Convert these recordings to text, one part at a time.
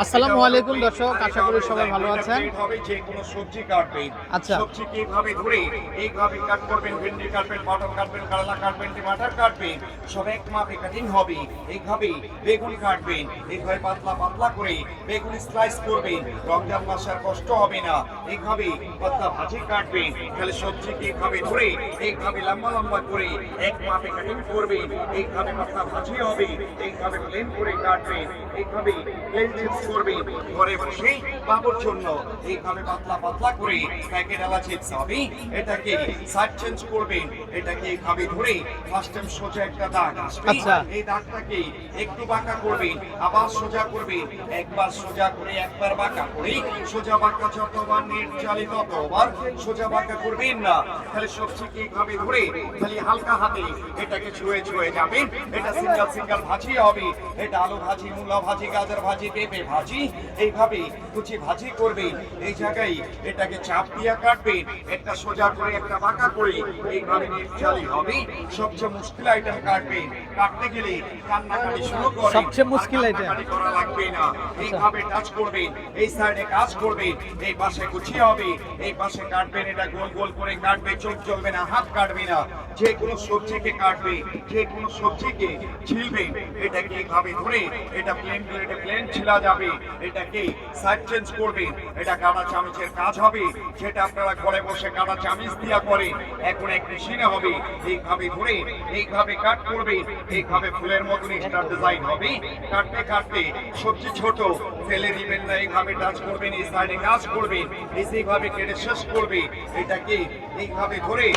আসসালামু আলাইকুম দর্শক, আশা করি সবাই ভালো আছেন। যে কোনো সবজি কাটবেন, আচ্ছা। সবজিকে এইভাবে ধরে এইভাবে কাট করবেন, ভেন্ডি কাটবেন, পটল কাটবেন, করলা কাটবেন, টমাটার কাটবেন, সব এক মাপে কাটিং হবে। এইভাবে বেগুন কাটবেন, এইভাবে পাতলা পাতলা করে বেগুন স্লাইস করবেন, রমজান মাসে আর কষ্ট হবে না। এইভাবে পাতলা ভাজি কাটবেন, তাহলে সবজিকে এইভাবে ধরে এইভাবে লম্বা লম্বা করে এক মাপে কাটিং করবেন, এইভাবে পাতলা ভাজি হবে। এইভাবে প্লেন করে কাটবেন, এইভাবে প্লেন চিপস করবেন, ঘরে বসে বাবুর জন্য এইভাবে পাতলা পাতলা করে প্যাকেটওয়ালা চিপস হবে। এটাকে সাইড চেঞ্জ করবেন, এটাকে এইভাবে ধরে ফার্স্ট টাইম সোজা একটা দাগ আসবে। আচ্ছা। এই দাগটাকে একটু বাঁকা করবেন, আবার সোজা করবেন, একবার সোজা করে একবার বাঁকা করে সোজা বাঁকা যতবার নির্চালিত ততবার সোজা বাঁকা করবেন না। তাহলে সবজিকে এইভাবে ধরে খালি হালকা হাতে এটাকে ছুঁয়ে ছুঁয়ে যাবেন। এটা সিঙ্গেল সিঙ্গেল ভাজি হবে, এটা আলু ভাজি, মূলা ভাজি, গাজর ভাজি, পেঁপে ভাজি, এইভাবে কুচি ভাজি করবেন। এই জায়গায় এটাকে চাপ দিয়ে কাটবেন, একটা সোজা করে একটা বাঁকা করে এইভাবে নির্চালি হবে। সবচেয়ে মুশকিল আইটেম কাটবেন, কাটতে গেলে কান্নাকাটি শুরু করেন, সবচেয়ে মুশকিল আইটেম কান্নাকাটি করা লাগবে না। এইভাবে টাচ করবেন, এই সাইডে কাজ করবেন, এই পাশে কুচি হবে, এই পাশে কাটবেন। এটা গোল গোল করে কাটবে, চোখ জ্বলবে না, হাত কাটবে না। যে কোনো সবজিকে কাটবে, যে কোনো সবজিকে ছিলবে, এটাকে এইভাবে ধরে এটা প্লেন করে এটা প্লেন ছিলা যাবে। এটাকে সাইড চেঞ্জ করবেন, এটা কাঁটা চামচের কাজ হবে, যেটা আপনারা ঘরে বসে কাঁটা চামচ দিয়া করেন, এখন এক মেশিনে হবে। এইভাবে ধরে এইভাবে কাট করবেন, এইভাবে ফুলের মতন স্টার ডিজাইন হবে। কাটতে কাটতে সবজি ছোট ফেলে দিবেন না, এইভাবে টাচ করবেন, এই সাইডে কাজ করবেন, এইভাবে কেটে শেষ করবে। এটাকে এইভাবে ধরে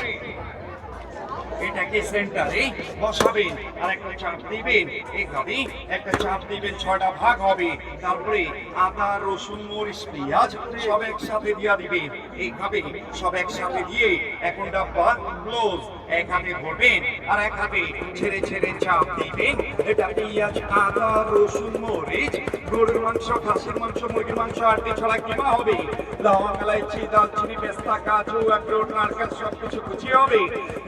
এটাকে সেন্টারে বসাবেন আর একটা চাপ দিবেন, এইভাবে একটা চাপ দিবেন, 6টা ভাগ হবে। তারপরে আদা, রসুন, মরিচ, পেঁয়াজ সব একসাথে দিয়ে দিবেন। এইভাবে সব একসাথে দিয়ে এখন ডাব্বা ক্লোজ, এক হাতে ধরবেন আর এক হাতে ছেড়ে ছেড়ে চাপ দিবেন। এটা পেঁয়াজ, আদা, রসুন, মরিচ, গরুর মাংস, খাসির মাংস, মুরগির মাংস, আরটি ছড়া কিমা হবে। লবঙ্গ, ইলাইচি, দারচিনি, পেস্তা, কাজু, আখরোট, নারকেল সবকিছু কুচি হবে।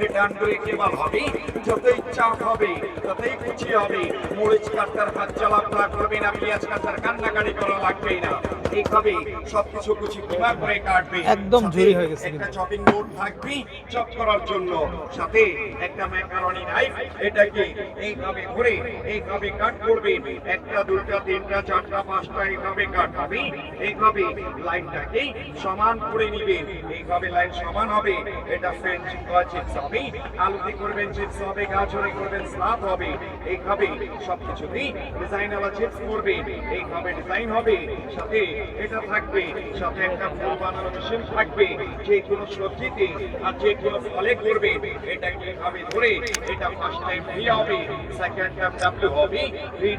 এটা আন্ডারে কেবাল হবে, যতই চাপ হবে ততই কুচি হবে। মরিচ কাটার হাত চালাপলা করবে না, পেঁয়াজ কাটার কান্নাকাটি করা লাগবে না। এইভাবে সবকিছু কুচি কিমা করে কাটবে। একদম ঝুরি হয়ে গেছে। একটা চপিং বোর্ড থাকবে চপ করার জন্য, সাথে একটা ম্যাকারনি নাইফ। এটাকে এইভাবে ধরে এইভাবে কাট করবেন, একটা, দুটা, তিনটা, চারটা, পাঁচটা, এইভাবে কাট হবে। এইভাবে লাইনটাকে সমান করে নিবেন, এইভাবে লাইন সমান হবে। এটা ফ্রেঞ্চ চিপস হবে, আলুতে করবেন চিপস হবে, গাজরে করবেন সালাদ হবে। এইভাবে সবকিছুতেই ডিজাইনওয়ালা চিপস করবেন, এইভাবে ডিজাইন হবে। সাথে এটা থাকবে, সাথে একটা ফুল বানানো মেশিন থাকবে। যে কোনো সবজিতে আর যে কোনো ফলে করবে, এটাকে এইভাবে ধরে এটা ফার্স্ট টাইম ভি হবে, সেকেন্ড টাইম ডাব্লিউ হবে।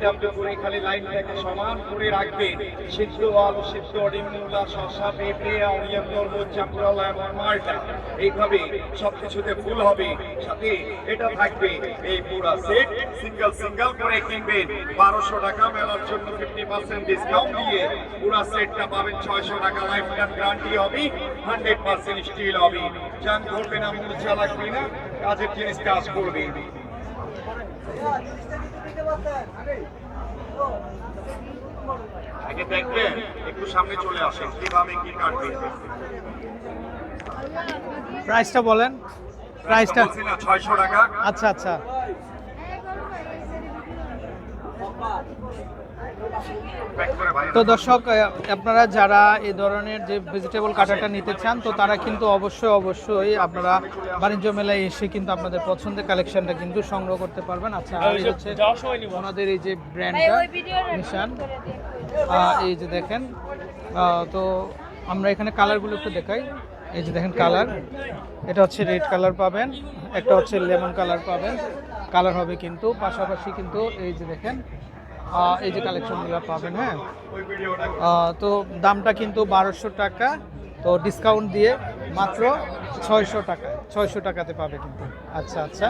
ডাব্লিউ করে খালি লাইনটাকে সমান করে রাখবেন। সিদ্ধ আলু, সিদ্ধ ডিম, মূলা, শসা, পেঁপে, অনিয়ন, তরমুজ, জামরুল, লেমন, মাল্টা, এইভাবে সবকিছুতে ফুল হবে। সাথে এটা থাকবে এই পুরো সেট সিঙ্গেল সিঙ্গেল করে কিনবেন 1200 টাকা, মেলার জন্য 50% ডিসকাউন্ট দিয়ে পুরো সেটটা পাবেন 600 টাকা। লাইফ টাইম গ্যারান্টি হবে, 100% স্টিল হবে। জান করবে না, মূর্ছা লাগবে না, কাজের জিনিস কাজ করবে। আগে দেখবেন, একটু সামনে চলে আসেন, কিভাবে কি কাটবেন। প্রাইসটা বলেন। প্রাইসটা 600 টাকা। আচ্ছা আচ্ছা। তো দর্শক, আপনারা যারা এই ধরনের যে ভেজিটেবল কাটারটা নিতে চান, তো তারা কিন্তু অবশ্যই আপনারা বাণিজ্য মেলায় এসে কিন্তু আপনাদের পছন্দের কালেকশনটা কিন্তু সংগ্রহ করতে পারবেন। আচ্ছা, আর এই হচ্ছে ওনাদের এই যে ব্র্যান্ডটা নিশান, এই যে দেখেন। তো আমরা এখানে কালারগুলো একটু দেখাই। এই যে দেখেন কালার, এটা হচ্ছে রেড কালার পাবেন, একটা হচ্ছে লেমন কালার পাবেন। কালার হবে কিন্তু পাশাপাশি কিন্তু এই যে দেখেন এই যে কালেকশনগুলো পাবেন। হ্যাঁ, তো দামটা কিন্তু 1200 টাকা, তো ডিসকাউন্ট দিয়ে মাত্র 600 টাকাতে পাবে কিন্তু। আচ্ছা আচ্ছা।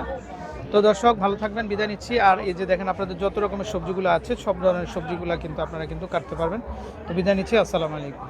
তো দর্শক, ভালো থাকবেন, বিদায় নিচ্ছি। আর এই যে দেখেন আপনাদের যত রকমের সবজিগুলো আছে, সব ধরনের সবজিগুলো কিন্তু আপনারা কিন্তু কাটতে পারবেন। তো বিদায় নিচ্ছি, আসসালামু আলাইকুম।